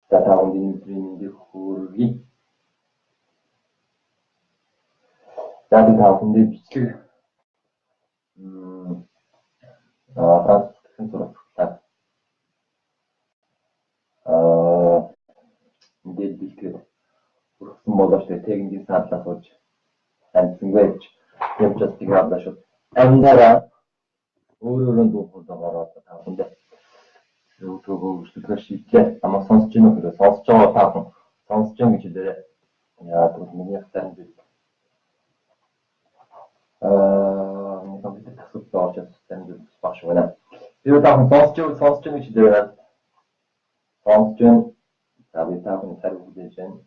За та бүхэнд энэ өдрийн мэндийг хүргэе. За би та бүхэндээ бичлэг Франц гэсэн сургалтад мэдээлэл бэлтгэл хүргэсэн болооч техникийн саадлаас болж амьдсангүй явж тийм авлаа шүү. Амнараа өөрөөрөө дуудаад байгаа та бүхэндээ өөрчлөлтөөр шийдлээ. Намайг сонсож байна уу гэхээр сонсож байгаа та бүхэн сонсож байна гэж хэлээрэй. Яа тэгвэл миний хатан зүйл миний компьютер тасалж орж ирсэн зүйл багш байна. Тэр та бүхэн сонсож байна гэж хэлээрэй. Сонсож байна. За би та бүхэн хариу хүлээж байна.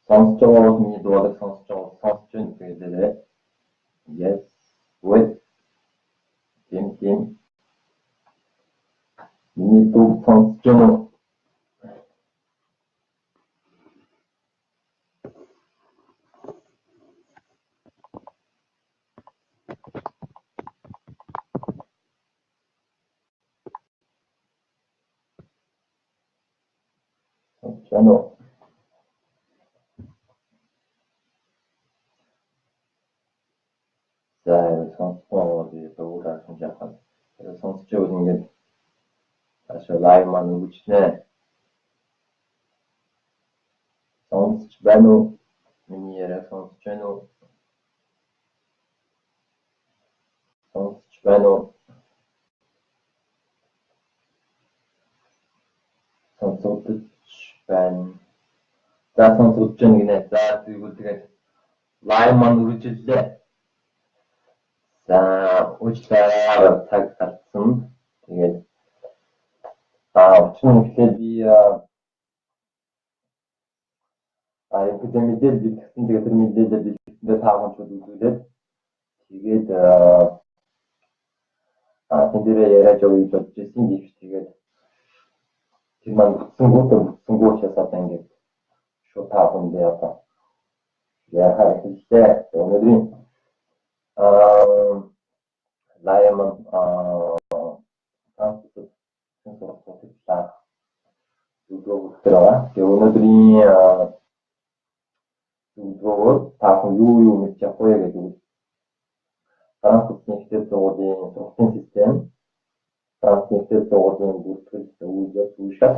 Сонсож байгаа бол миний дуудаг сонсож байна гэж хэлээрэй. Yes, wait. Тим миний дуу сонсож байна уу? Чано. За сонсоо дуугаар хэмжээхэн. Сонсож байвал ингээд ашиг лайв маань үгчнэ. Сонсож байна уу? Миний яриа сонсож байна уу? Сонсож байна уу? Сонсож байна. За сонсож байна гинэ. За тэгвэл тэгээд лайв маань үргэлжлээ. За уучлаарай цаг гарсан. Тэгээд өчигдөр ихлээр би эпидеми мэдээлэл бэлтгэсэн. Тэгээд тэр мэдээлэл бэлтгэсэндээ тааламжууд үзүүлээд тэгээд тэндээ яриад явъя гэж бодож ирсэн гэж тэгээд тэр маань бүтсэнгүү шасаад ингээд шууд тааламжтай одоо яхаа хэлээ. Өнөөдрийн лайман Тэгээ өнөөдрийн зөвлөгөөр та бүхэн юу мэдж авах вэ гэдэг Францын ихтэй сургуулийн сургалтын систем, Францын ихтэй сургуулийн бүртгэл үйлдэл үүшээ.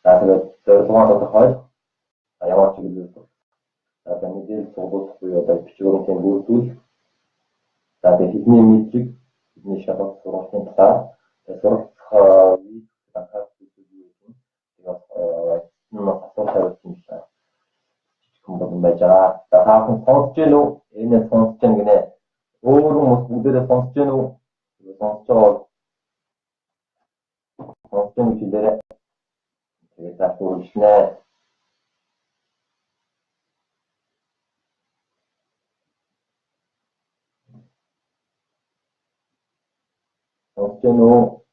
За тэгээд зорилгоо тодорхой ямар ч зүйл мэдээлэл сургууль буюу одоо бичвэрийн бүрдүүл. За тэгээд хэдний мэдлэг, хэдний шалгалт сургуулийн талаар суралцах та бүхэн сонсож байна уу? Энэ сонсож байна гинэ. Өөр хүмүүс бүгдээрээ сонсож байна уу? Сонсож байна гэж хэлээрэй. Тэгээд та хүрэлнэ. Сонсож байна уу?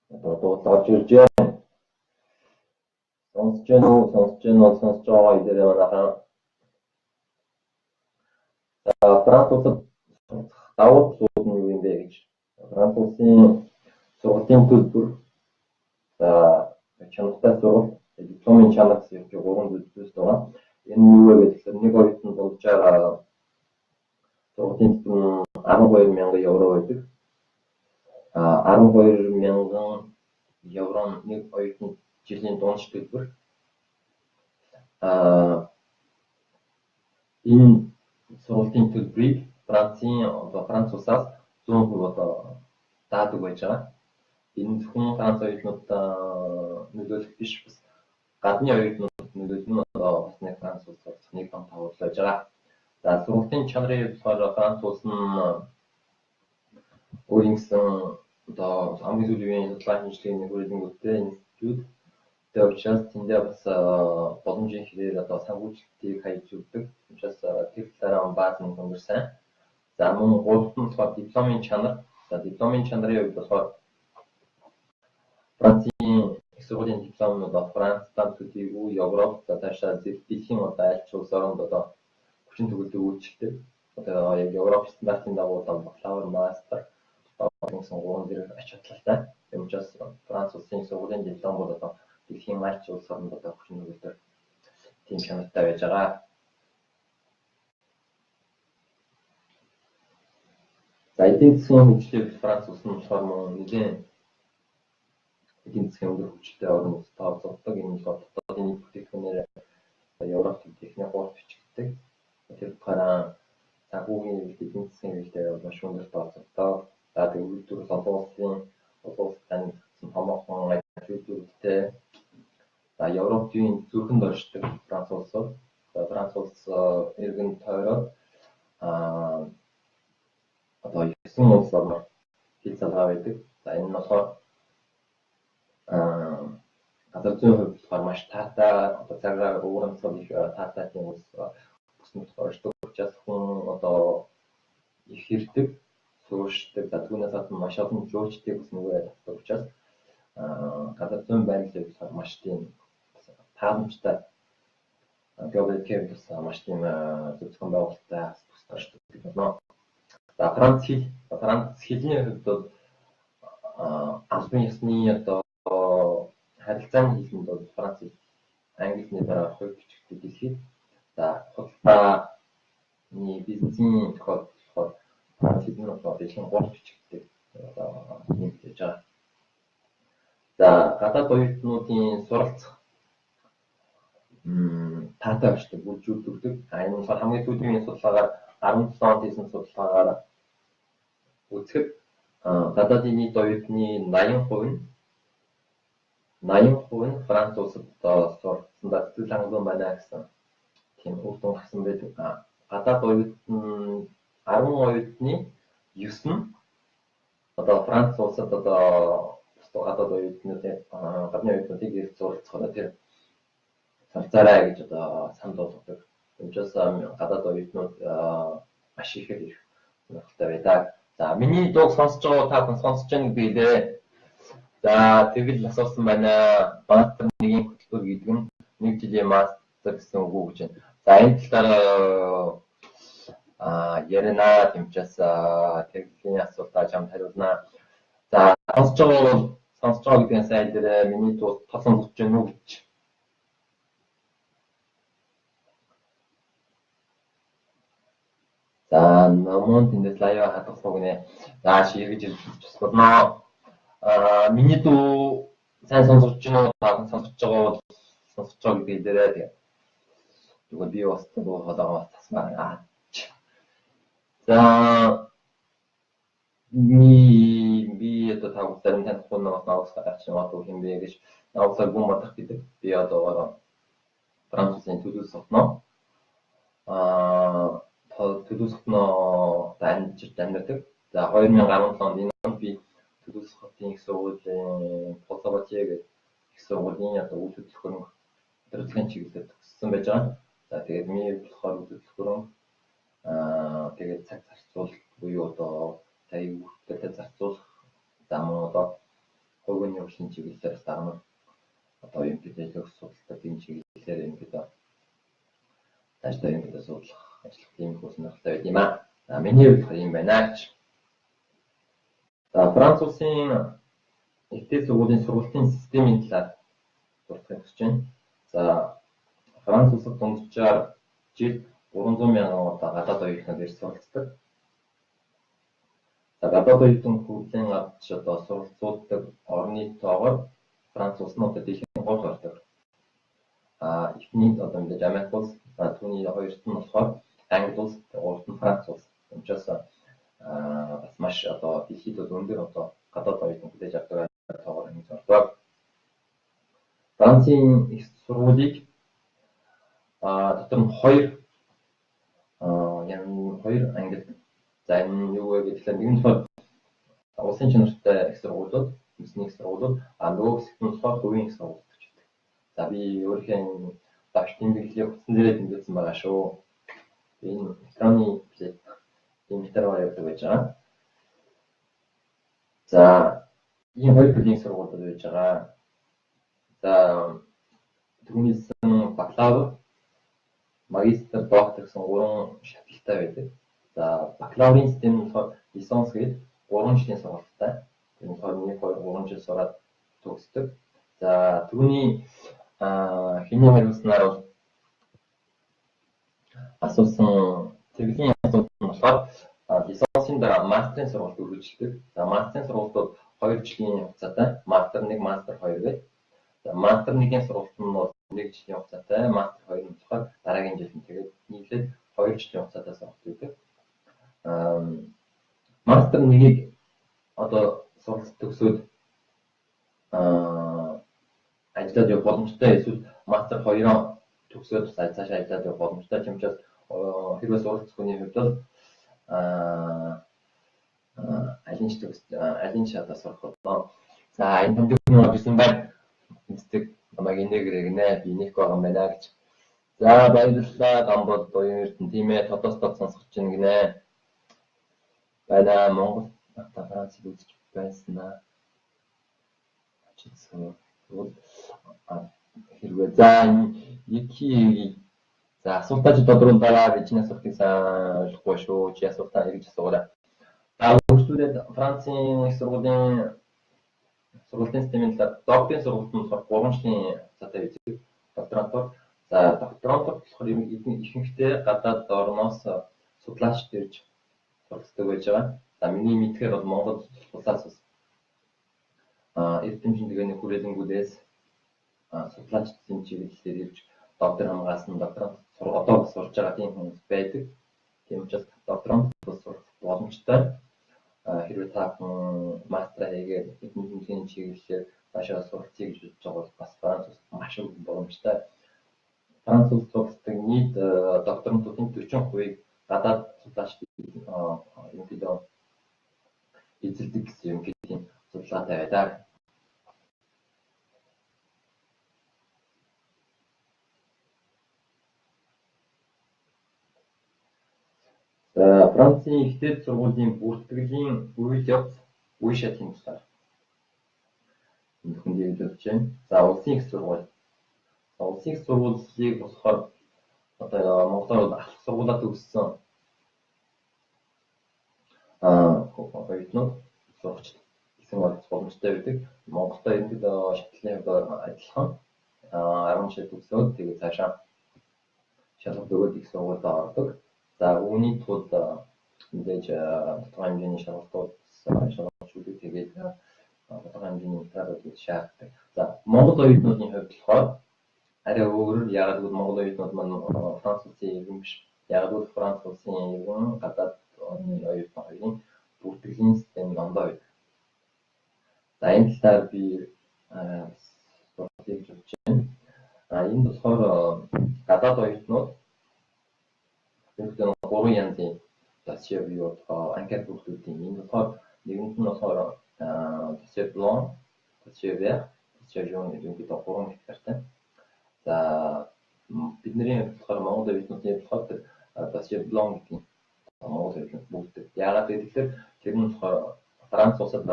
Дуудаж ирж байна. Сонсож байна уу? Сонсож байгаа хэлээрэй манайхаа. Франц улсад давуу талууд нь юу юм бэ гэж. Франц улсын сургалтын төлбөр чанартай сургалт, дипломын чанар гэсэн юм 3 зүйлс байгаа. Энэ юу вэ гэхээр нэг оюутны дунджаар сургалтын төлбөр 12,000 евро байдаг. 12,000 евро нэг оюутны жилийн дундч төлбөр. Энэ сургалтын төлбөрийг Франц улсаас 100% одоо даадаг байж байгаа. Энэ зөвхөн Франц оюутнуудаа нөлөөлөх биш, бас гадны оюутнуудад нөлөөлнө. Одоо бас нэг Франц улсаас нэг том тавуулж байж байгаа. За сургалтын чанарын болохоор Франц улс нь өөрийн гэсэн одоо хамгийн сүүлийн судалгааны шинжилгээний хүрээлэнгүүдтэй институт учраас тэндээ бас боломжийн хэрээр одоо санхүүжилтийг хайж өгдөг. Учраас тэр талаараа бааз нь хөнгөр сайн. За мөн гуравт нь болохоор дипломын чанар. За дипломын чанарын хувьд болохоор Францын их сургуулийн диплом нь одоо Францад төдийгүй Европ, цаашаа дэлхийн одоо аль ч улс оронд одоо хүчин төгөлдөр үйлчлдэг. одоо яг Европ стандартын дагуу бакалавр, мастер гэсэн 3 зэрэг ач холбогдолтой. Юм учраас Франц улсын сургуулийн диплом бол одоо дэлхийн аль ч улс орнд одоо хүчин төгөлдөр тийм чанартай байж байгаа. За эдийн засгийн хөгжлийг Франц улс нь болохоор нэгэн эдийн засгийн өндөр хөгжилтэй орн улс тооцогддог. Энэ нь дотоодын нийт бүтээгдэхүүнээр Европт техникийн 3 бичигддэг. Тэр утгаараа санхүүгийн эдийн засгийн хөгжлөөр маш өндөр тооцогддог. За тэгээд үйлдвэрлэл олон улсын томоохон үйлдвэрлэлтэй. За Европын зүрхэнд оршдог Франц улс. Франц улс иргэн тойроод одоо 9 улс орноор хил залгаа байдаг. За энэ нь болохоор газар зүйн хувьд болохоор маш таатай, одоо цагаар өвөрмцөл их таатай тийм улс бүсэнд оршдог учраас хүн одоо их хэрдэг, сууршдаг. За түүнээс гадна маш олон жуулчдыг бас нөгөө татдаг учраас газар зүйн байрлалыг болохоор маш тийм тааламжтай географик бас маш тийм зөвхөн байгуулалттай бүсэнд оршдог гэх юм байна. За Франц хэлний хувьд бол албан ёсны одоо харилцааны хэлэнд бол Франц хэл англи хэлний дараа хувь бичигддэг дэлхийд. За худалдааны бизнесийн тохиолдолд болохоор Франц хэл нь одоо дэлхийн 3 бичигддэг юм гэж байгаа. За гадаад оюутнуудын суралцах таатай очдог бүржүүлдэг. Энэ нь хамгийн сүүлийн судалгаагаар 17 онд хийсэн судалгаагаар үзэхэд гадаадын нийт оюутны 80% нь Франц улсад суралцсан зүйл хангалттай байна гэсэн тийм үр дүн гарсан байдаг. Гадаад оюутны 10 оюутны 9 нь одоо Франц улсад одоо гадаад оюутнуудын гадны оюутнуудыг ирж суралцахаар тэр царцаарай гэж одоо санд болгодог. Учир нь гадаад оюутнууд маш ихээр их сонирхолтой байдаг. За миний дууг сонсож байгаа та бүхэн сонсож байна гэдэг лээ. За тэгэл асуусан байна. Мастер 1-ийн хөтөлбөр гэдэг нь 1 жилийн мастер гэсэн үг үү гэж байна. За энэ талаар ярина тэмчээс тэглэлийн асуултаа чамд хариулнаа. За сонсож байгаа гэдгийн сайн дээр миний дуу сонсож байна уу гэж. За номон тэндээс лайв хадгалах гинэ. За ширгэж ирж болно. Миний дуу сайн сонсож байна уу? Та сонсож байгаа бол сонсож байгаа гэдэг дээрээ тэгээ. Тэгвэл би бас дуу хоолойгоо тасмаа. За би одоо та бүхэн таних нэг наусаа гарчмаа дуу хэмбэ гэж наусаа гүн мадах гэдэг. Би одоо Францын Toulouse хотноо Toulouse хотноо амьдардаг. За 2017 онд энэ онд би Toulouse хотын их сургуулийн Полтаватье гэх их сургуулийн одоо үйл хөдлөхөөрөмж удирдлагын чиглэлээр төгссөн байж байгаа. За тэгээд миний болохоор үйл хөдлөхөөрөмж тэгээд цаг зарцуулалт буюу одоо цагийг бүртгэлтэй зарцуулах зам одоо хувийн хөгжлийн чиглэлээр дарамт одоо юм гэдэг л судалдаг энэ чиглэлээр юм гэдэг тааштай юм гэдэг судлах ажиллах тийм их сонирхолтой байд юм аа. За миний хувьд юм байна гэж. За Франц улсын ихтэй сургуулийн сургалтын системийн талаар дуртай гэж байна. За Франц улсад дунджаар жилд 300 мянган одоо гадаад оюутнууд ирж суралцдаг. За гадаад оюутан хүлээн авч одоо суралцуулдаг орны тоогоор Франц улс нь одоо дэлхийн 3-т ордог. Эхний одоо мэдээж Америк улс, түүний хоёрт нь болохоор Англи улс, гуравт нь Франц улс. Учир нь бас маш одоо дэлхийд өндөр одоо гадаад оюутан хүлээж авдаг тоогоор ингэж ордог. Францын их сургуулийг дотор нь хоёр англи. За энэ юу вэ гэхээр нэг нь улсын чанартай их сургуулиуд, үндэсний их сургуулиуд, нөгөө хэсэг нь болохоор төвийн их сургуулиуд гэж байна. За би өөрийнхөө давч тэмдэглэлийг утсан дээрээ тэмдэглэсэн байгаа шүү. Энэ экраны тэмдэглэлээр явуулдаг байж байгаа. За ийм хоёр төрлийн сургуулиуд байж байгаа. За түүнийсэн бакалавр, магистр, доктор гэсэн 3 шатлалтай байдаг. За бакалаврын систем нь болохоор licence гээд 3 жилийн сургалттай. Тэр нь болохоор 1 2 3 жил сураад төгсдөг. За түүний хэний хариулснаар бол асуусан тэргийн асуулт нь болохоор licence-ийн дараа мастерын сургалт үргэлжлэдэг. За мастерын сургалтууд 2 жилийн хугацаатай, мастер 1, мастер 2 гэдэг. За мастер 1-ийн сургалт нь бол 1 жилийн хугацаатай, мастер 2 нь болохоор дараагийн жил нь тэгээд нийлээд 2 жилийн хугацаатай сургалт үүдэг. Мастер 1-ийг одоо сургалт төгсөөд ажиллаад явах боломжтой, эсвэл мастер 2-оо төгсөөд цаашаа ажиллаад явах боломжтой. Тийм учраас хэрвээ суралцах хүний хувьд бол алин ч одоо сурах болно. За энэ томьёо гэсэн байна. Мэддэг намайг инээгэр гинэ, би нэг байгаа байна гэж. За баярлалаа Гамбол Буян Эрдэнэ тийм ээ, тодос сонсож байна гинэ. Байна Монгол Францыг үзэж байснаа. Хэрвээ за Яки за асуултаа чи тодруулаа, би чиний асуултыг сайн ойлгохгүй шүү. Чи асуултаа эргэж асуугаарай. Өөрсдөө Францын их сургуулийн системийн докторийн сургалт нь 3 жилийн хугацаатай байдаг. Докторантур. За докторантур болохоор ихэнхдээ гадаад орноос судлаач төрж суралцдаг байж байгаа. За миний мэдхээр бол Монгол улсаас эрдэмтэн тэгээний хүрээлэнгүүдээс судлаачдын чиглэлээр ирж доктор хамгаалсан докторант одоо сурж байгаа тийм хүмүүс байдаг. Тийм учраас докторант сурах боломжтой. Хэрвээ та мастер хийгээд эдийн чиглэлээр цаашаа суралцъя гэж бодож байгаа бол бас Франц улс маш их боломжтой. Франц улс суралцдаг нийт докторантуудын 40%-ийг гадаад судлаачид ерөнхийдөө эзэлдэг гэсэн ерөнхийдөө судалгаатай байдаг. Францын ихтэй сургуулийн бүртгэлийн үйл явц үе шатын талаар энэ дэвлэж байна. За улсын их сургууль. Улсын их сургуулийг болохоор одоо Монголоор ахлах сургуулиуд төгссөн оюутнууд сурч гэсэн боломжтой байдаг. Монголд ерөнхийдөө шатлалын хувьд адилхан 10 жил төгсөөд тэгээд цаашаа шалгалт өгөөд их сургуульд ордог. За үүний тулд мэдээж тодорхой хэмжээний шалгалтууд шалгалтуудыг тэгээд тодорхой хэмжээний материалуудыг шаарддаг. За Монгол оюутнуудын хувьд болохоор арай өөр. Яг л Монгол оюутнууд маань Франц улсын иргэн биш. Яг л Франц улсын иргэн гадаад орны оюутнууд хоёрын бүртгэлийн систем ондоо байдаг. За энэ талаар би суралцъя гэж бодож байна. Энд болохоор гадаад оюутнууд ерөнхийдөө 3 янзын досье буюу анкет бүртгэдэг. Энэ болохоор нэгэнт нь болохоор досье блон, досье вер, досье жон ерөнхийдөө 3 хэтэртэй. За бидний болохоор Монгол оюутнуудын болохоор досье блон гэдэг Монгол оюутнууд бүрддэг. Яагаад гэвэл тэр нь болохоор Франц улсад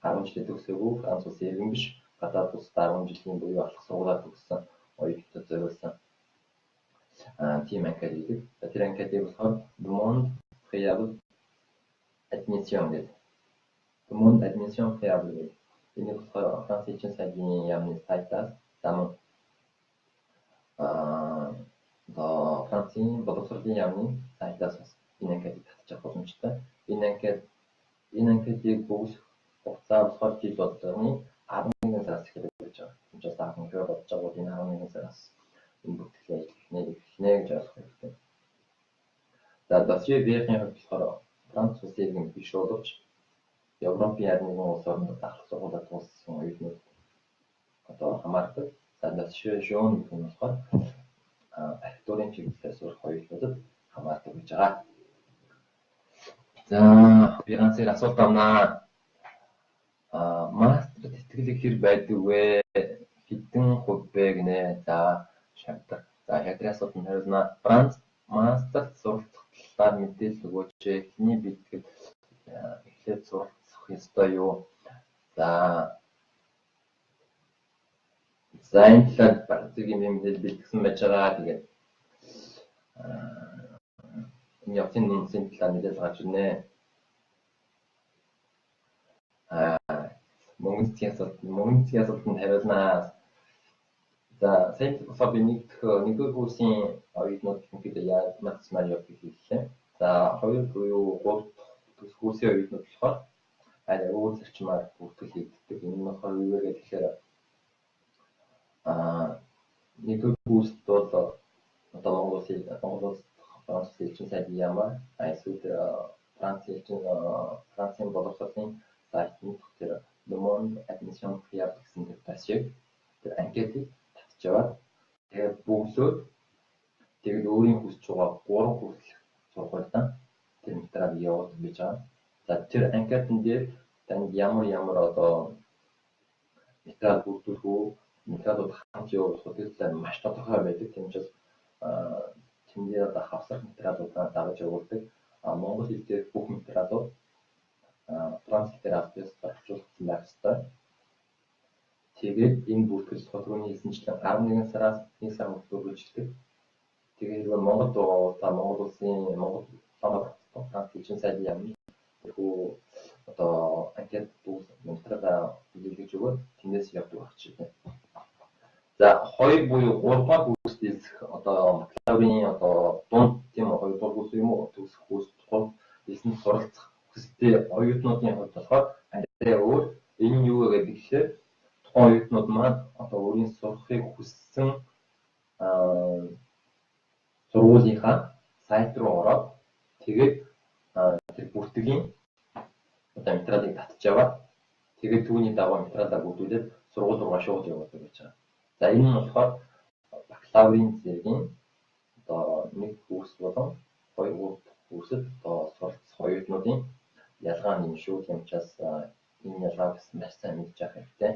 10 жил төгсөөгүй, Франц улсын иргэн биш, гадаад улсад 10 жилийн буюу ахлах сургуулиуд төгссөн оюутнууд зориулсан тийм анкет хийдэг. Тэр анкетыг болохоор Demande Préalable Admission гэдэг. Demande Admission Préalable гэдэг. Энийг болохоор Францын эцсийн сайдын яамны сайтаас замун Францын боловсролын яамны сайтаас бас энэ анкетыг татчих боломжтой. Энэ анкетыг бүгд хугацаа болохоор жил болгоны 11 сараас эхэлж байгаа. Энд ч бас анхаарал бодож байгаа бол энэ 11 сараас энэ бүртгэлийн ажил эхнэ гэж ойлгох хэрэгтэй. За досье вер-ийн хувьд болохоор Франц улсын иргэн биш боловч Европын ард нэгэн улс орнууд ахлах сургуулиуд туссан оюутнууд одоо хамаардаг. За досье жон гэх нь болохоор архитектурын чиглэлээр сурах оюутнуудад хамаардаг гэж байгаа. За би ганц нэг асуулт авнаа. Мастер тэтгэлэг хэр байдаг вэ? Хэдэн хувь бэ гинэ? За шаарддаг. За шаардлын асуултанд хариулна. Франц мастерт суралцах талаар мэдээлэл өгөөч. Эхний бэлтгэл эхлээд суралцах ёстой юу? За энэ талаар бардыг юм мэдээлэл бэлтгэсэн байж байгаа. Тэгээд явцын нунсын талаар мэдээлэл гарч ирнэ. Мөнгөн цэгийн асуултанд хариулнаа. За сая болохоор би нэгдүгээр курсын оюутнууд гэдэг яаж маань явдаг хэллээ. За 2 буюу 3 дахь курсын оюутнууд болохоор аль өөр зарчмаар бүртгэл хийгддэг. Энэ нь болохоор юу вэ гэхээр нэгдүгээр курст бол одоо Монгол Улс Франц элчин сайд ямар эсвэл Францын боловсролын сайтнд тэр Le Monde Admission Fiable гэсэн тэр шиг тэр анкетыг татж аваад тэгээд бүгдөө тэгээд өөрийн хүсэж байгаа 3 хүртэлх сургуультай тэр материалыг явуулдаг гэж байгаа. За тэр анкетын дээр танд ямар одоо материал бүрдүүлэх үү, материалууд хамт явуулах үү гэдэг маш тодорхой байдаг. Тийм учраас тэндээ одоо хавсах материалуудаа дагаж явуулдаг. Монгол хэл дээр бүх материалууд Франц хэл дээр орчуулсан байх ёстой. Тэгээд энэ бүртгэл хотгооны хэлсэнчлэн 11 сараас 1 сар хүртэлцдэг. Тэгээд Монгол улсын Франц элчин сайд ямар тэрхүү одоо анкет материалаа биелгэж өгөөд тэндээс явдаг багчаа. За 2 буюу 3 дахь курст эзэх одоо бакалаврын одоо дунд тийм 2 дахь курс юм уу төгсөх курс хэлсэнд суралцах хүсэлтэй оюутнуудын хувьд болохоор арай өөр. Энэ нь юу вэ гэхээр тухайн оюутнууд маань одоо өөрийн сурахыг хүссэн сургуулийнхаа сайт руу ороод тэгээд тэр бүртгэлийн одоо материалыг татж аваад тэгээд түүний дагуу материалаа бүрдүүлээд сургууль руу шууд явуулдаг гэж байна. За энэ нь болохоор бакалаврын зэргийн одоо нэг курс болон 2 курсэд одоо суралцах оюутнуудын ялгаа нь юм шүү. Тийм учраас энэ ялгааг маш сайн мэдж авах хэрэгтэй.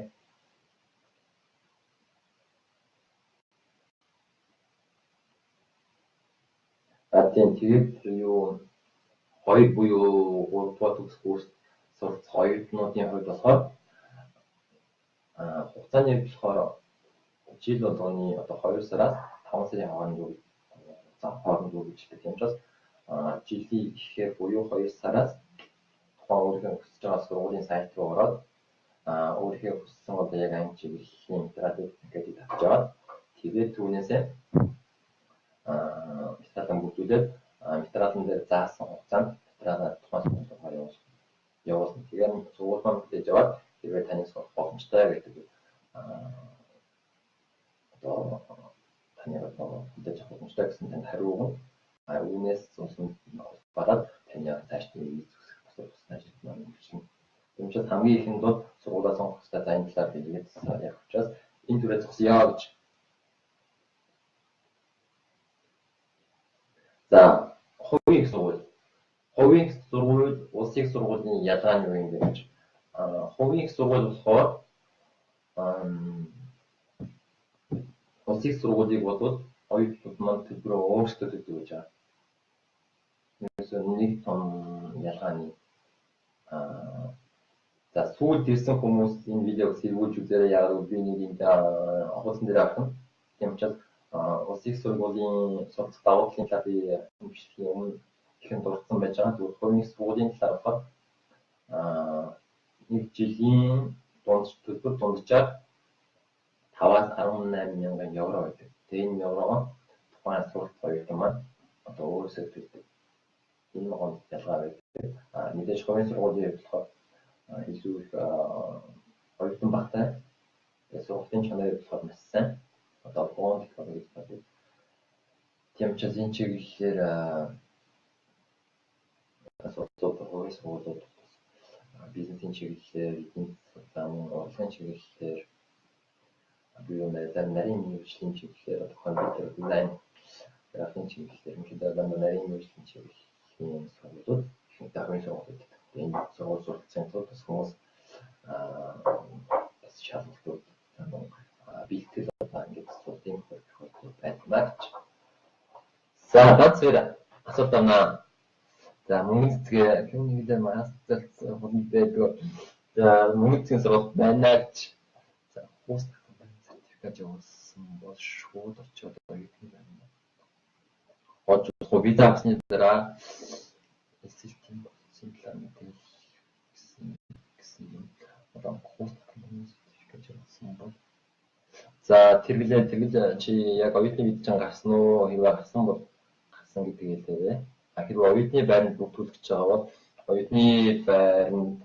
Тэгээд юу 2 буюу 3 дахь төгс курс суралцах оюутнуудын хувьд болохоор хугацааны болохоор жил болгоны одоо 2 сараас 5 сарын хооронд гэж хэлдэг. Тийм учраас жилийн ихээр буюу 2 сараас тухайн өөрийнхөө хүсэж байгаа сургуулийн сайт руу ороод өөрийнхөө хүссэн одоо яг анги чиглэлийн материалыг ингээд татж аваад тэгээд түүнээсээ материалаа бүрдүүлээд материалын дээр заасан хугацаанд материалаа тухайн сургуулиар явуулна. Тэгээд сургуулиудаа мэдээж аваад хэрвээ таны сурах боломжтой гэдэг одоо таны одоо мэдээж авах боломжтой гэсэн танд хариу өгнө. Үүнээс цусан бараад таны цааш нь бус ажил маань үргэлжлэнэ. Тийм учраас хамгийн ихэнд бол сургуулаа сонгох хэрэгтэй за энэ талаар хэлгээд явах учраас энэ түрээ зогсъё гэж. За хувийн сургууль. Хувийн сургууль улсын сургуулийн ялгаа нь юу юм бэ гэж. Хувийн сургууль болохоор улсын сургуулийг бодвол оюутнууд маань төлбөрөө өөрсдөө төлдөг гэж байна. Нэг том ялгааны за сүүлд ирсэн хүмүүс энэ видеог сэргүүлж үзээрэй. Яг би нэг юм хуудсан дээр авах нь. Тийм учраас улсын сургуулийн суралцах давуу талын талаар би хэмжлэхийн өмнө ихэн дурдсан байж байгаа. Тэгвэл хувийн сургуулийн талаар болохоор нэг жилийн төлбөр дунджаар 5-аас 18 мянган евро байдаг. Тэгээ энэ евроо тухайн суралцах оюутан маань одоо өөрөөсөө төлдөг. Энэ гол ялгаа байдаг. Мэдээж хувийн сургуулийн хувьд болохоор илүү их оюутан багтай. Сургуулийн чанарын болохоор маш сайн. Одоо бонд технологи гэдэг. Тийм учраас энэ чиглэлээр хувийн сургуулиуд бизнесийн чиглэлээр, эдийн засгийн урлагийн чиглэлээр буюу нарийн мэргэжлийн чиглэлээр компьютер дизайн графикийн чиглэлээр мэдээж нарийн мэргэжлийн чиглэлийн сургуулиуд ихэнхдээ хувийн сургуулиуд. Энэ сургууль суралцсан тул бас хүмүүс бас шалгалтууд бэлтгэл ингээд сурдын хөлбөр байдаг гэж. За бацээр асуулт байна. За мөнгө цэцгээ клиникээр мастер хүрнэ байдаг. За мөнгө цэцгийн сургалт байна гэж. За хуус сертификат явуулсан бол шууд очиод оюутан байна. Гож сурахгүй виза авсны дараа эсэлтийн процессын талаар мэдээлэл гэсэн юм. Одоо хуус гэж хэлсэн бол. За тэргэлээ чи яг оюутны визэн гарсан уу? Хэрвээ гарсан бол гарсан гэдгийг хэлээ. Хэрвээ оюутны байранд бүртгүүлж байгаа бол оюутны байранд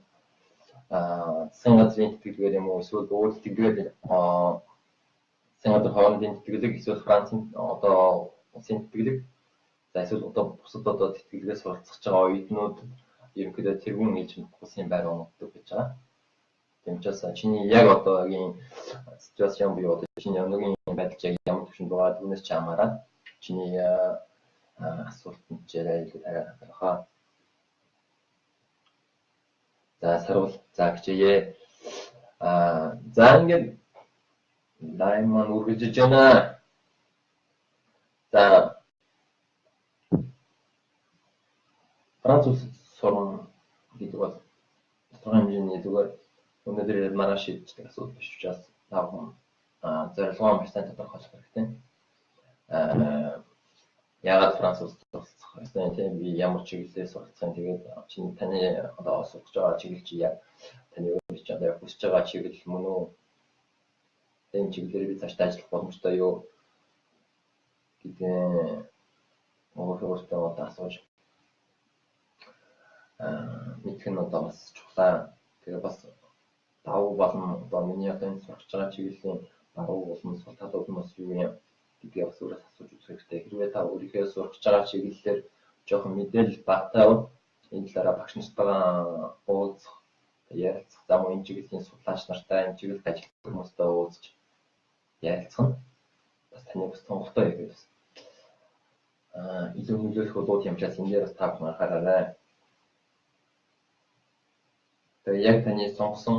засгийн газрын тэтгэлгээр юм уу эсвэл өөр тэтгэлгээр засгийн газар хоорондын тэтгэлэг эсвэл Францын одоо улсын тэтгэлэг за эсвэл одоо бусад одоо тэтгэлгээс суралцах байгаа оюутнууд ерөнхийдөө тэргүүн ээж улсын байр оногддог гэж байгаа. Тийм учраас чиний яг одоогийн ситуацийн буюу одоо чиний өнөөгийн байдал яг ямар төвшөнд байгаа түүнээс ч хамаарат чиний асуултанд илүү тариа гаргах. За сарвал за гэчээ. За ингээд лайв маань үргэлжлэж байна. За Франц улсад сурна гэдэг бол тодорхой хэмжээний зүгээр өнөөдөр манай шийддэг асуудал биш учраас таахан зорилгоо маш сайн тодорхойлох хэрэгтэй. Яагаад Франц улсад суралцах вэ? Тийм би ямар чиглэлээр суралцах юм тэгээд чиний таны одоо сурах байгаа чиглэл чи яг таны өөрөө ч одоо хүсэж байгаа чиглэл мөн үү? Тийм чиглэлээр би цааш ажиллах боломжтой юу гэдэг өөрөөсөө одоо асууж мэдэх нь одоо бас чухлаа. Тэгээ бас давуу болон одоо миний одоо энэ сурч байгаа чиглэлийн давуу болон сул талууд нь бас юу юм гэдгийг бас өөрөөс асууж үзэх хэрэгтэй. Хэрвээ та өөрийнхөө сурч байгаа чиглэлээр жоохон мэдээлэл багтаа бол энэ талаараа багш нартайгаа уулзах, ярилцах, за мөн энэ чиглэлийн судлаач нартай, энэ чиглэлд ажиллах хүмүүстэй уулзч ярилцах нь бас таны бас сонголтоо явах бас илүү нөлөөлөх болоод юм чаас энэ дээр бас та бүхэн анхаараарай. Тэгээ яг таны сонгосон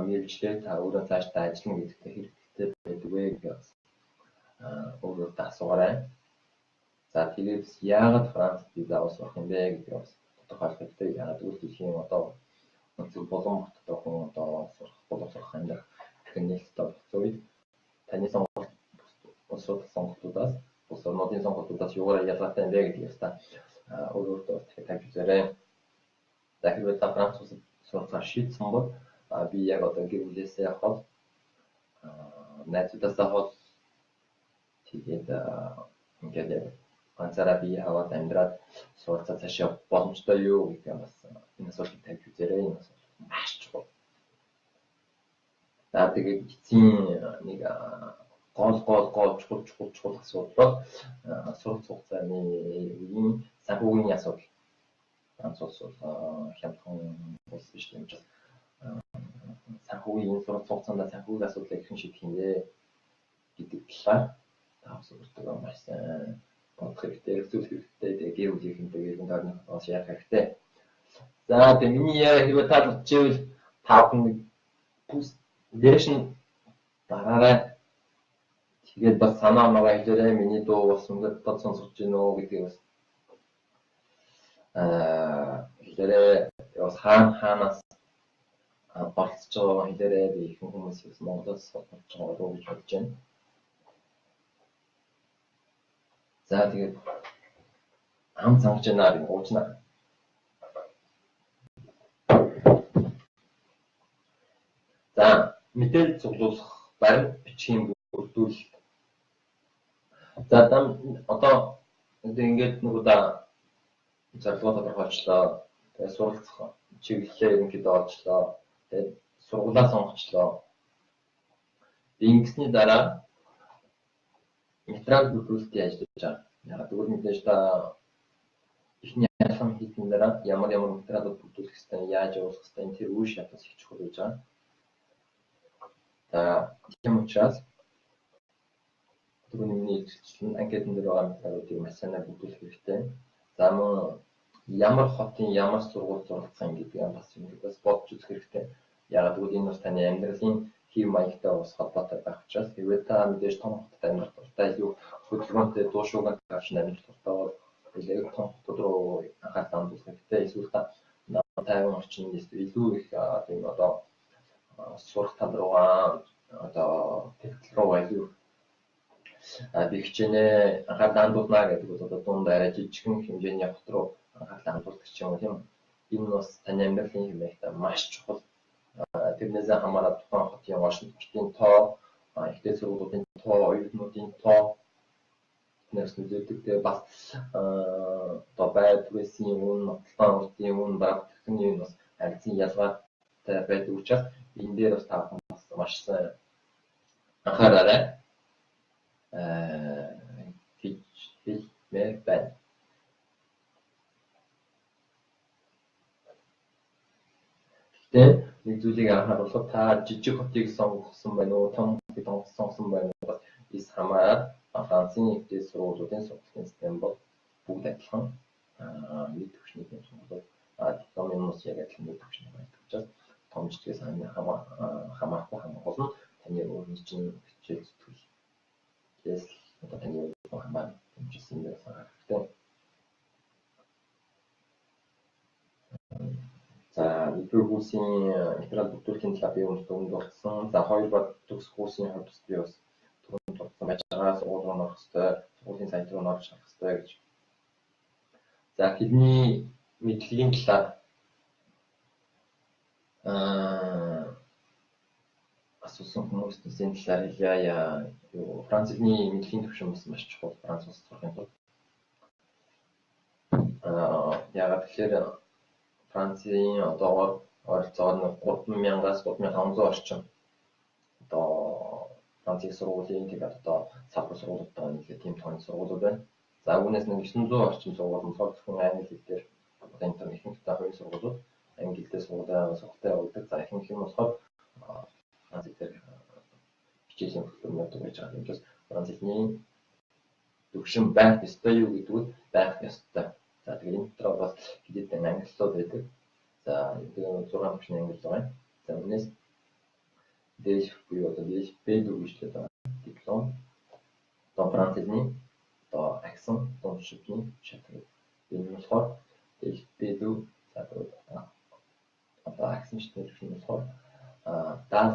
мэргэжлээ та өөрөө цаашдаа ажиллана гэдэгт хэрэгтэй байдаг вэ гэж өөрөөдөө асуугаарай. За тэгээд яагаад Францд виза авах сурах юм бэ гэдгийг бас тодорхойлох хэрэгтэй. Яагаад гэвэл дэлхийн одоо зөв болон хоттой хүн одоо сурах болон сурах амьдрах гэх нээлттэй болсон үед таны сонголт бусад сонголтуудаас бус орнуудын сонголтуудаас юугаар ялгаатай юм бэ гэдгийг та өөрөөдөө дахиж тавьж үзээрэй. За хэрвээ та Франц улсад сурахаар шийдсэн бол би яг одоо гэр бүлээсээ авах найзуудаасаа авах тэгээд ингээд ганцаараа би аваад амьдраад суралцаа цаашаа боломжтой юу гэдэг нь бас энэ асуултыг тавьж үзээрэй. Энэ асуулт маш чухал. За тэгээд эцсийн нэг гол чухал асуудал бол суралц хугацааны үеийн санхүүгийн асуудал. Франц улс бол хямдхан улс биш юм чинь санхүүгийн суралц хугацаанд санхүүгийн асуудлыг хэн шийдэх юм бэ гэдэг талаар таавс өөртөө маш сайн бодох хэрэгтэй, зөвлөх хэрэгтэй, тэгээ гэр бүлийнхэнтэй гэр бүлийн орноос яах хэрэгтэй. За тэгээ миний хэрвээ таалагдчихвэл та бүхэн бүс дэшн дараарай. Тэгээд бас санаа магаа хэлээрэй. Миний дуу бас ингээд бод сонсож гин үү гэдгийг бас хэлээрэй. Бас хаанаас оролцож байгаа хэлээрэй. Би их хүмүүс бас Монголоос болж байгаа гэж бодож байна. За тэгээд ам цангаж байна уучна. За мэдээлэл цуглуулах баримт бичгийн бүрдүүлэлт. За одоо ингээд нэг удаа зорилгоо тодорхойлчлоо. Тэгээд суралцах чиглэлээ ерөнхийдөө олжлоо. Тэгээд сургуулаа сонгочлоо. Ингэсний дараа материал бүрдүүлэлтийн ажил хийж байгаа. Яг тэгвэл мэдээж та ихний ялгам хийсэн дараа ямар материалууд бүрдүүлэх ёстой, яаж явуулах ёстой энэ тэр үе шатаас их чухал гэж байгаа. За тийм учраас түрүүний миний хэлсэн анкетын дээр байгаа материалуудыг маш сайн бүрдүүлэх хэрэгтэй. За мөн ямар хотын ямар сургууль суралцах юм гэдгийг бас юмдаас бодож үзэх хэрэгтэй. Яг тэгвэл энэ бас таны амьдралын хэв маягтай ус холбоотой байх учраас хэрвээ та мэдээж том хотод амьдрах дуртай илүү хөдөлгөөнтэй дуу шуугиан тавьж амьдрах дуртай бол илүү том хотод руу анхаарал хандуулах хэрэгтэй. Эсвэл та тайван орчинд илүү их тийм одоо сурах тал руугаа одоо тэгтэл руугаа илүү Би хичээнэ анхаарлаа хандуулна гэдэг бол одоо дунд арай жижигхэн хэмжээний явах руу анхаарлаа хандуулдаг ч юм уу тийм. Энэ бас таны амьдралын хэмээгт маш чухал. Тэрнээс хамаарат тухайн хотын орчнотын тоо, ихтэй сургуулиудын тоо, оюутнуудын тоо нэрс нөлөөдөг. Тэгээ бас одоо байр түрээсийн үн, нотлон урдын үн, баг техникийн үн бас харилцан ялгаатай байдаг учраас энэ дээр бас та бүхэн бас маш сайн анхаараарай. Гэж хэлмээр байна. Гэхдээ нэг зүйлийг анхааруулах та жижиг хотыг сонгосон байна уу, том хотыг сонгосон байна уу бас эс хамаарат Францын ихтэй сургуулиудын сургалтын систем бол бүгд адилхан нийт түвшний сургуулиуд дипломын ус яг адилхан нийт түвшний байдаг учраас том жижигээс хамаарахгүй болно. Таны өөрийн чинь хичээл зүтгэл одоо таны хамаар хэмжсэн юм байна хэрэгтэй. За Ливерпулсын материал бүрдүүлэхийн талаар би өмнөд болсон. За 2 баг төгс курсын хувьд би бас түрүүнд дурдсан байж байгаа. Сургууль руу орох хэрэгтэй, сургуулийн сайт руу орох хэрэгтэй гэж. За хэлний мэдлэгийн талаар асуусан хүмүүстээс энэ талаар хэлье. Франц хэлний мэдлэгийн түвшин бас маш чухал Франц улсад сурахын тулд. Яагаад тэгэхээр Францын одоогоор ойролцоогоор 3000-аас 3500 орчим одоо Францын сургуулийн тэгээд одоо салбар сургуулиудтай нийлээд тийм тооны сургуулиуд байна. За үүнээс нэг 900 орчим сургууль нь зөвхөн англи хэлээр одоо интернет ихэнхдээ хувийн сургуулиуд англи хэлээр сургалтаа явуулдаг. За ихэнх нь болохоор Франц хэлээр хичээлийн хөтөлбөрүүд байж байгаа. Тиймээс Франц хэлний төвшин байх ёстой юу гэдэг нь байх ёстой. За тэгээд энэ дотор бас хэдийдэн англиуд байдаг. За энэ 6 төвшин англи байгаа. За үүнээс дээш буюу одоо дээш B4 гэж байгаа диплом. Одоо Франц хэлний одоо аксан дундшигний шатлал. Энэ нь болохоор дээш B4 за одоо аксан шатлал төвшин болохоор DAL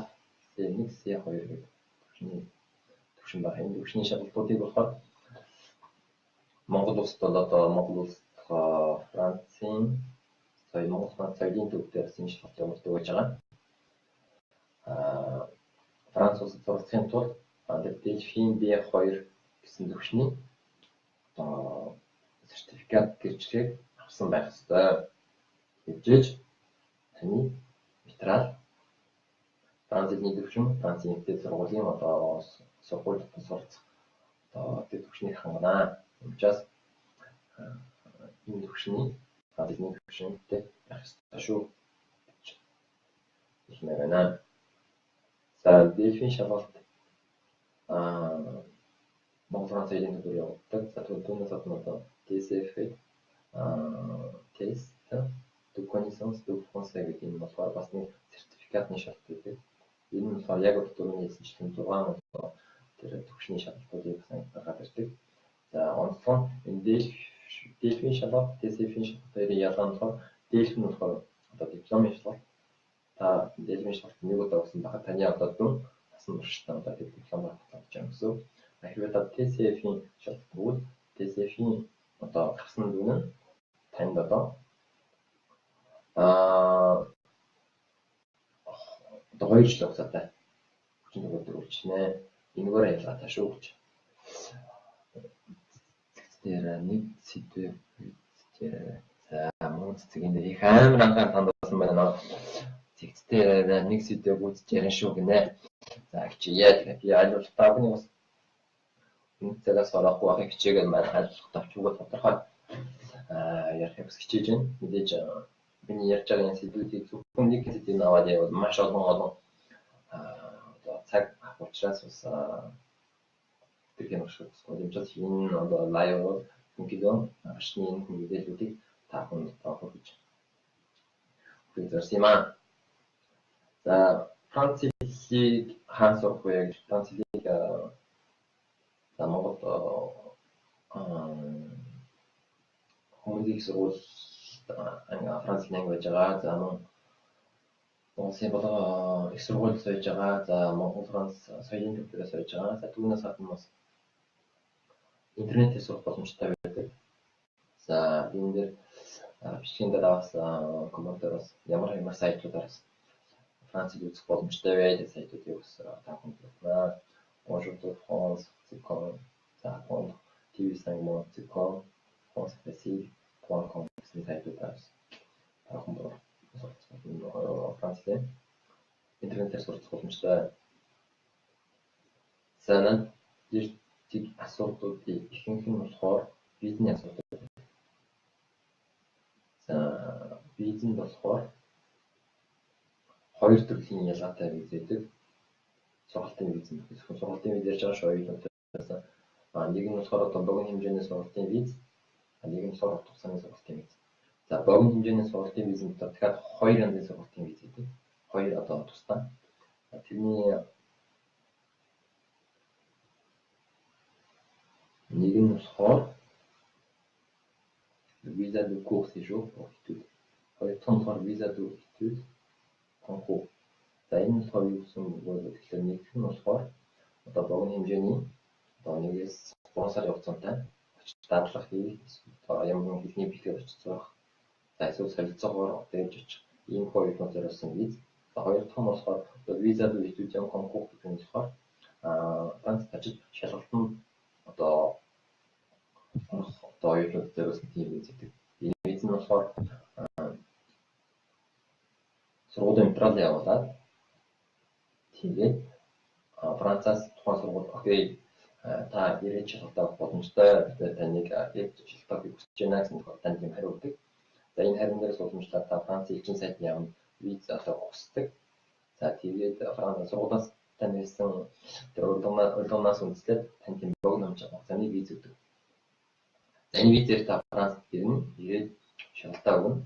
C1 C2 гэдэг төвшин байна. Энэ төвшний шатлалуудыг болохоор Монгол улсад бол одоо Монгол улс Францын Монгол Франц соёлын төв дээр энэ шалгалт явуулдаг байж байгаа. Франц улсад суралцахын тулд дельфин B2 гэсэн төвшний сертификат гэрчлэгийг авсан байх ёстой. Хэвжээж таны материал Франц хэлний төвшин Францын ихтэй сургуулийн одоо сургуульд суралцах одоо төвшнийг хангана. Учраас энэ төвшний Франц хэлний төвшинтэй байх ёстой шүү. Хэлмээр байна. За дельфин шалгалт Монгол Франц хэлний төвөөр явуулдаг. За түүнээс гадна одоо TCF тест de connaissance de français гэдэг энэ болохоор бас нэг сертификатны шалгалт байдаг. Энэ нь болохоор яг түрүүний хэлсэнчлэн 6 тэр төвшний шалгалтуудыг бас анхаарал ирдэг. За онцлог энэ дельфин шалгалт, TCF-ийн шалгалтын ялгаа нь болохоор дельфин нь болохоор одоо дипломын шалгалт. Та дельфин шалгалт нэг удаа өгсөн байхад таны одоо дүн насан туршдаа одоо диплом авах гэж юм гэсэн. Хэрвээ та TCF-ийн шалгалт өгвөл TCF-ийн одоо гарсан дүн нь танд одоо 2 жил хугацаатай хүчин төгөлдөр үлчнэ. Энэгээр ялгаатай шүү гэж. Тэр нэг сэдвээр за мөн цэцгийн дээр их амар анхаарал хандуулсан байна. Цэгцээр нэг сэдвээр гүйцэж ярина шүү гинэ. За хичээе. Тэгээд би айлуулт таавны бас энэ цагаас орохгүй ахыг хичээгээд маань айлуулт тавчгүй тодорхой ярих хэвс хичээж байна. Мэдээж миний ярьж байгаа энэ сэдвүүдийг зөвхөн нэг сэдвийг аваад явал маш олон одоо цаг авах учраас бас тэр юм шиг боломжтой энэ одоо лайв мэдээлэл ашны мэдээллүүдийг та бүхэнд таах гэж зорьсон юм аа. За Франц хэлийг хаан сурах вэ гэж Франц хэлийг за Монгол хүмүүстийн сургууль Франц хэлний байж байгаа. За Монголын болоо их сургууль сойж байгаа. За Монгол Франц соёлын төв дээрээс сойж байгаа. За түүнээс гадна бас интернетээр сурах боломжтой байдаг. За энэ дээр бичлэгийн дээр бас комментароос ямар сайтуудаас Францыг үзэх боломжтой байдаг сайтуудыг бас та бүхэнд байна. Bonjour de France, Zicom, за TV5 Zicom, francefacile.com гэсэн сайтуудаас та бүхэн Францын интернетээр сурах боломжтой. За над асуудлуудыг ихэнх нь болохоор визний асуудал. За визэнд болохоор хоёр төрлийн ялгаатай виз байдаг. Сургалтын виз нь зөвхөн сургалтын виз ярьж байгаа шүү оюутнуудаас. Нэг нь болохоор одоо богино хэмжээний сургалтын виз, нэг нь болохоор урт хугацааны сургалтын виз. За богино хэмжээний сургалтын визэнд дахиад хоёр янзын сургалтын виз байдаг. Хоёр одоо тусдаа. Тэрний нэг нь болохоор visa de court séjour pour études. Хоёр дахь нь болохоор visa de études concours. За энэ хоёр юу гэсэн үг вэ гэхээр нэг нь болохоор одоо богино хэмжээний одоо нэгээс 3 сар хугацаатай очиж дадлах хийх, ямар хэлний бэлтгэл очиж сурах. За эсвэл солилцоогоор дээж очих. Ийм хоёр юм зориулсан виз. За хоёр дахь нь болохоор visa de étudiant concours гэх нь болохоор Францад очиж шалгалтанд одоо оюутнууд зориулсан тийм виз гэдэг. Энэ виз нь болохоор сургуулийн материал явуулаад тэгээд Францаас тухайн сургууль окей та ирээд шалгалтаа авах боломжтой таныг яг шалгалтаа хүсэж байна гэсэн танд юм хариу өгдөг. За энэ хариун дээр сууламжлаад та Францын элчин сайтны яам виз авах хүсдэг. За тэгээд Франц сургуулиас тань хэлсэн тэр урилганаас үндэслээд танд тийм богино хугацааны виз өгдөг. За энэ визээр та Францд ирнэ, ирээд шалгалтаа өгнө.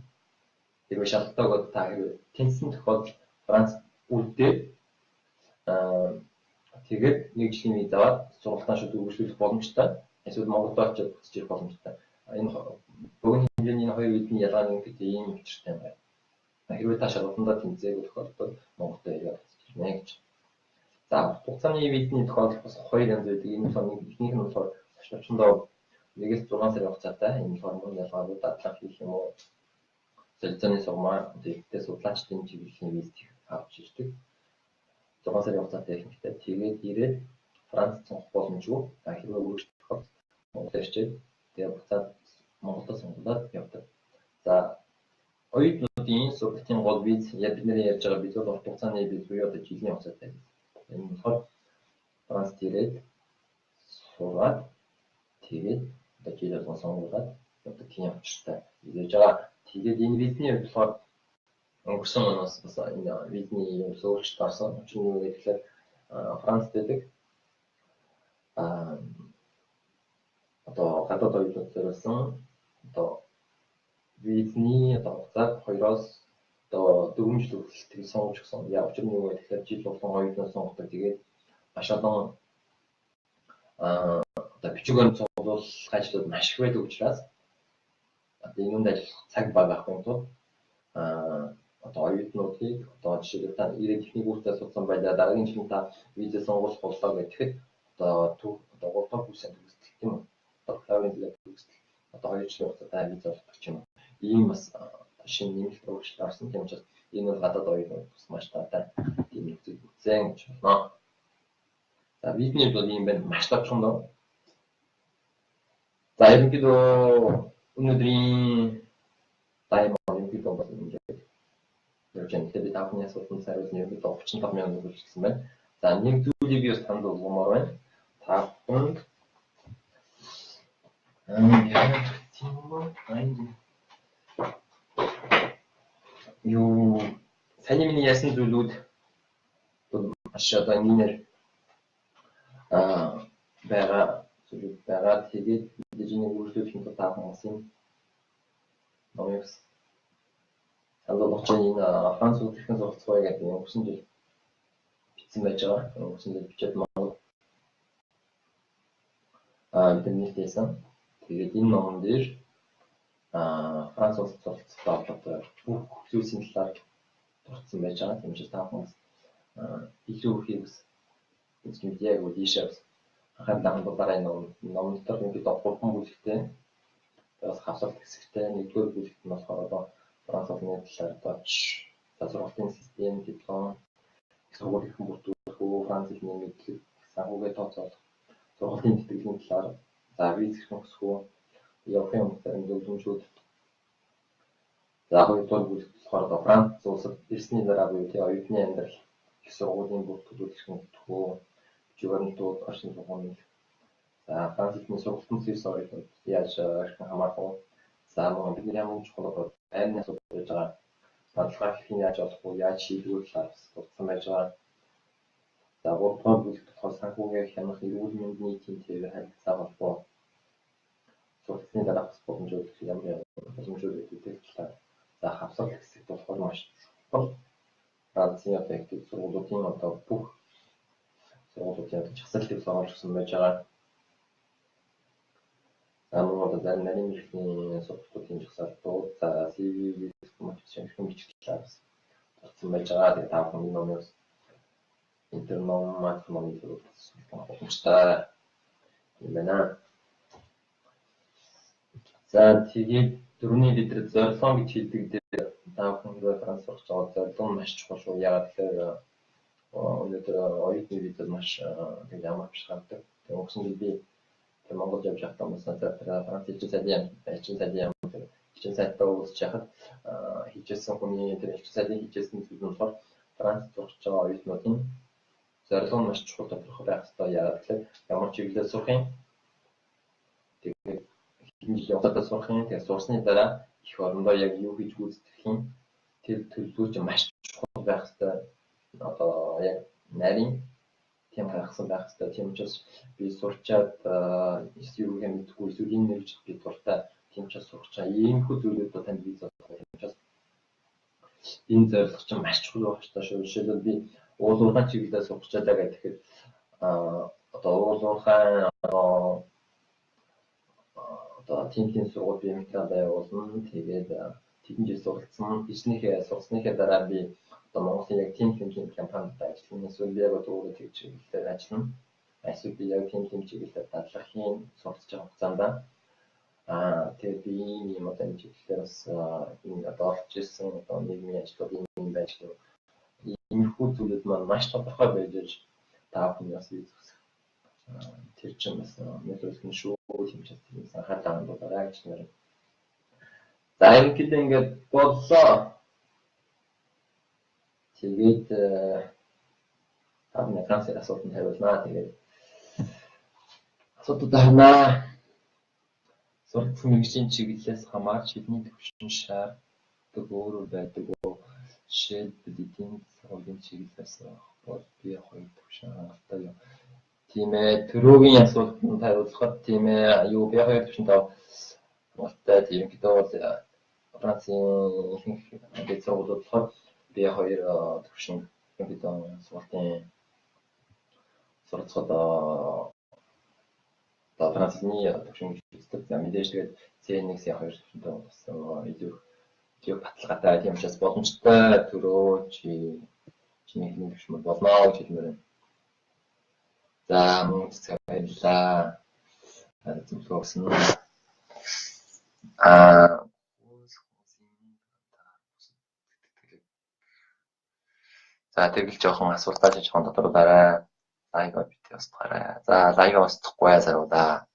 Хэрвээ шалгалтаа өгөөд та хэрвээ тэнцсэн тохиолдолд Франц үлдээд тэгээд нэг жилийн виз аваад сургалтаа шууд үргэлжлүүлэх боломжтой. Эсвэл Монголд очиж буцаж ирэх боломжтой. Энэ богино хэмжээний хоёр визний ялгаа нь гэдэг ийм учиртай юм байна. Хэрвээ та шалгалтандаа тэнцээгүй тохиолдолд Монголд ирээд буцаж ирнэ гэж. За хугацааны визний тохиолдол бас хоёр янз байдаг. Энэ болохоор эхнийх нь болохоор очиндоо нэгээс 6 сарын хугацаатай энэ формул ялгаагүй дадлага хийх юм уу? Солилцооны сургамаар тэгтээ судлаачдын чиглэлийн виз авч ирдэг. 6 сарын хугацаатай ихэнхдээ тэгээд ирээд Францд сонгох боломжгүй. Хэрвээ үргэлжлэх Монгол ирчээд тэгээд буцаад Монголд сонгуулаад явдаг. За оюутнуудын сургалтын гол виз яг бидний ярьж байгаа виз бол урт хугацааны виз буюу одоо жилийн хугацаатай виз. Энэ болохоор Францд ирээд сураад тэгээд одоо жил болгон сонгуулаад одоо тийм учиртай хийж байгаа. Тэгээд энэ визний хувьд болохоор өнгөрсөн оноос бас энэ визний юм зөвлөлт гарсан. Учир нь юу гэхээр Францд байдаг одоо гадаад оюутнууд зориулсан одоо визний одоо хугацааг 2-оос одоо 4 жил хүртэлх сонгож өгсөн. Яг учир нь юу гэхээр жил болгон оюутнууд сонгодог. Тэгээд маш олон одоо бичигөөр цуглуулах ажлууд маш их байдаг учраас одоо энэ үнд ажиллах цаг бага авахын тулд одоо оюутнуудыг одоо жишээлбэл та ирээд техник курсаа судсан байлаа дараагийн жил та визээ сонгуулах боллоо гэхэд одоо 3 дахь курсын төгсөлт тийм үү? Бакалаврын төгсөлт одоо 2 жилийн хугацаатай виз олох ч юм уу. Ийм бас шинэ нэмэлт өөрчлөлт орсон. Тийм учраас энэ бол гадаад оюутнууд бас маш таатай тийм нөхцөл үзэн гэж байна. За визний бол ийм байна. Маш тавчхан доо. За ерөнхийдөө өнөөдрийн тайм ерөнхийдөө бол ингээд ярьж байгаа. Тэгээд та бүхний асуултанд хариулсан ерөнхийдөө 35 минут үргэлжилсэн байна. За нэг зүйлийг би бас танд болгомоор байна. Та бүхэнд юу сайн миний ясан зүйлүүд маш одоо ингээр байгаа тэгээд дижиний үйлчлүүлэх нь та хүмүүсийн номёс санал болгож энэ Франц улсын сургалтын гэдэг юм өнгөрсөн жил бичсэн байж байгаа. Өнгөрсөн жил бичээд Монгол интернет хийсэн. Тэгээд энэ номон дээр Франц улсын сургалтын аваад бүх зүйлсийн талаар дурдсан байж байгаа. Тийм учраас та хүмүүс илүү хийх үзмэд яг үл ийшээ анхаарал хандуулаараа ном дотор ингээд 3 бүлэгтэй. Бас хавсалт хэсэгтэй нэгдүгээр бүлэгт нь болохоор одоо Франц улсны талаар одоо сургалтын систем, диплом, их сургуулийн бүрдүүлэх, Франц хэлний мэдлэг, санхүүгээ тооцоолох, сургалтын тэтгэлийн талаар за виз хэрхэн өсгөх үү, явахын өмнө зарим зөвлөмжүүд. За хоёрдугаар бүлэгт болохоор Франц улсад ирсний дараа буюу оюутны амьдрал, их сургуулийн бүрдүүлэлт хэрхэн өгөх үү, журналтууд, орчин зохион. За Франц хэлний сургалтын зүйлс оюутнууд яаж хэрхэн хамаарах вэ? За мөн бидний хамгийн чухал байрны асуудал байж байгаа. Бодлогоо хэрхэн яаж олох вэ? Яаж шийдэх вэ талаар судалсан байж байгаа. За гуравдугаар бүлэгт болохоор санхүүгээ хянах, эрүүл мэндийн тэмцээгээр харилцаа холбоо. Сургалтын дараах боломжууд ямар боломжууд гэдэг талаар. За хавсалт хэсэгт болохоор маш чухал. Францын одоо их сургуулиудын одоо бүх сургуулиудын чагсаалт төвс оруулсан байж байгаа. Амрууд одоо нарийн мэргэжлийн сургалтуудын жагсаалтууд, за CV мотивашн бичиг талаас болсон байж байгаа. Тэгээд та бүхэн номоос интерном максимум зүйлс боломжтой юм байна. За тэгээд дөрөвний лидер зорилго гэж хэлдэг дээр та бүхэн Франц сурч байгаа зорилго маш чухал шүү. Яагаад гэхээр өнөөдөр оюутны визад маш ямар биш гардаг. Тэгээд өнгөрсөн жил би Монгол явж байхдаа хүмүүс надад Франц хэлж сайдаа уусч яхад хийжсэн хүний тэр хэлж сайдын хийжсэн зүйл нь болохоор Франц сурч байгаа оюутнуудын зорилго нь маш чухал тодорхой байх ёстой. Яагаад гэхээр ямар чиглэлээр сурах юм. Тэгээд хинжил явахдаа сурах юм. Тэгээд сурсны дараа их орондоо яг юу хийж гүйцэтгэх юм. Тэр төлөвлөгөөч маш чухал байх ёстой. Одоо яг нарийн тийм гаргасан байх ёстой. Тийм учраас би сурчаад юу юм мэдгүй эсвэл энэ нэрж би дуртай тийм учраас сурч байгаа. Иймэрхүү зүйлүүд одоо танд виз авах юм учраас энэ зорилго чинь маш чухал байх ёстой шүү. Жишээлбэл би уулуурхай чиглэлээр сурч чадаа гэхэд одоо уулуурхай одоо тийм сургууль бимтаа байгуулна. Тэгээд тэдэн жил суралцсан, сурсныхээ дараа би одоо Монголын яг тийм компанид ажиллана. Эсвэл би яг өөрөө тэг чиглэлээр ажиллана. Эсвэл би яг тийм чиглэлээр дадлахын сурч байгаа хугацаанд тэгээд би ийм одоо энэ чиглэлээр бас энэ одоо орж ирсэн одоо нийгмийн ажлууд юм байж гэх иймэрхүү зүйлүүд маань маш тодорхой байж та бүхэн бас үзэх тэр чинь бас нөлөөлсөн шүү. Тийм ч тийм анхаарал хандуулаарай гэж нэр. За ингээд боллоо. Тэгээд тавны Францын асуултанд хариулнаа. Тэгээд асуудал байна. Сургалтын мэргэжлийн чиглэлээс хамаарч хэдний төвшин шаарддаг өөрөөр байдаг уу? Жишээлбэл эдийн сургуулийн чиглэлээс бол би хоёр төвшин хангалттай юм. Тийм ээ, төрөөгийн асуултанд хариулахад тийм ээ, юу би хоёр төвшинтэй хангалттай тийм гэдэг бол Францын ихэнх сургуулиуд болохоор би хоёр төвшин гэдэг сургалтын сурцгад одоо Францны төвшин үздэг. За мэдээж тэгээд C1, C2 төвшинтэй бас илүү баталгаатай тийм учраас боломжтой төрөө чиний хэлний төвшин болно гэж хэлмээр байна. За мөн баярлалаа. Зөвлөгөө өгсөн. За тэгэл жоохон асуултаа жоохон тодруулаарай. Лайга битээ устгаарай. За лайга устгахгүй саруудаа.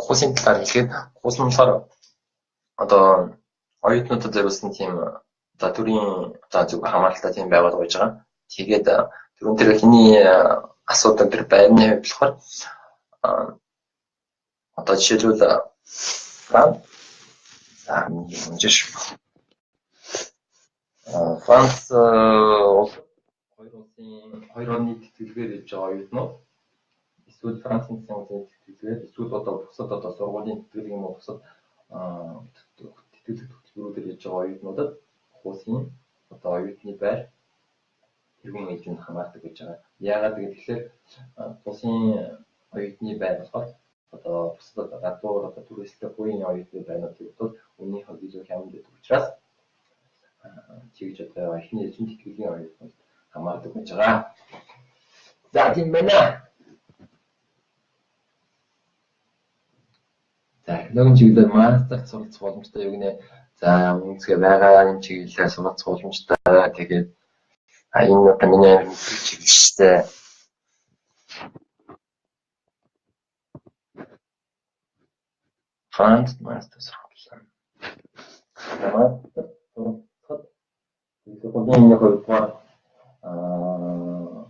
Курсын талаар хэлэхэд курс нь болохоор одоо оюутнуудад зориулсан тийм за төрийн за зөв хамааралтай тийм байгууллага байж байгаа. Тэгээд түрүүн тэр хэний асуудал тэр байрны хувьд болохоор одоо жишээлбэл Франц улс хоёр улсын тэтгэлгээр явж байгаа оюутнууд эсвэл Францын улсын тэтгэлгээр эсвэл одоо бусад одоо сургуулийн тэтгэл юм уу бусад хөтөлбөрүүдээр явж байгаа оюутнуудад курсын одоо оюутны байр тэргүүн эзэнд хамаардаг гэж байгаа. Яагаад гэвэл курсын оюутны байр болохоор одоо бусад гадуур одоо туристик буян оюутны байрнуудын хувьд үнийн хувьд илүү хямд байдаг учраас чигж одоо эхний эзэн тэтгэлийн оюутнууд хамаардаг байж байгаа. За тийм байна. За технологийн чиглэлээр мастерт суралцах боломжтой юу гинэ? За үнэхээр байгаа чиглэлээр суралцах боломжтой. Тэгээд энэ одоо миний чиглэлтэй Advanced Master сургуулаа. Master сургалтад зөвхөн нэг хоёрдугаар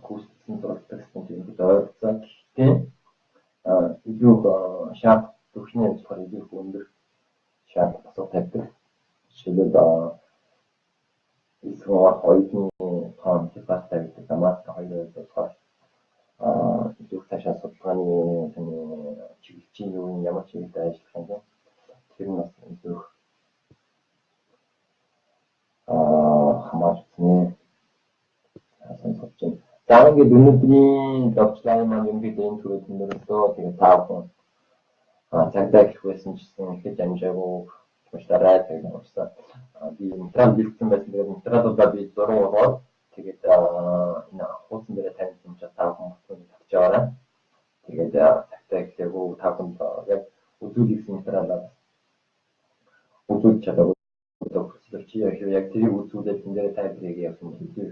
курсын суралцдаг студентүүд ойролцоо гэхдээ илүү шат төвхний ажиллагаа илүү өндөр шат асуу тавьдаг. Жишээлбэл эсвэл хоёрын тоон хязгаартай гэдэг Master 2 болохоор илүү цаашаа судалгааны чиглэлийн юу ямар чиглэлээр ажиллах юм бэ? Тэр нь бас илүү хамаарсан сонсогч. За ингээд өнөөдрийн докторийн маань юм бид энэ төрөнд нөлөөлөө тэгээд таавал цагдаа гэх байсан гэсэн ихэд амжаагүй тууштай тэгээд уусаа би материал бэлдсэн байсан. Тэгээд материалуудаа би зураг явуулаад тэгээд энэ хуудсан дээр тавьсан юм чи таавал хүмүүс тавьчаарай. Тэгээд цагдаа гэхээгүй таавал яг үзүүлсэн материалаа үзүүлж чадаагүй. Чи яг тэрийг үзүүлээд энэ дээр тайлбарыг явуулсан хэлээ.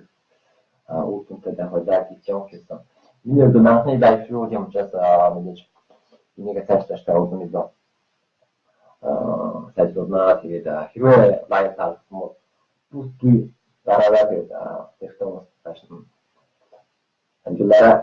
Үүнтэй дахиад хийж явах гэсэн. Миний одоо анхны лайв юм учраас мэдээж энийг цаашдаа өгнө дөө. Сайжруулнаа тэгээд хэрвээ лайв таалсан бол бүгд дараагаар тэгээд технологи цааш нь амжилтаарай.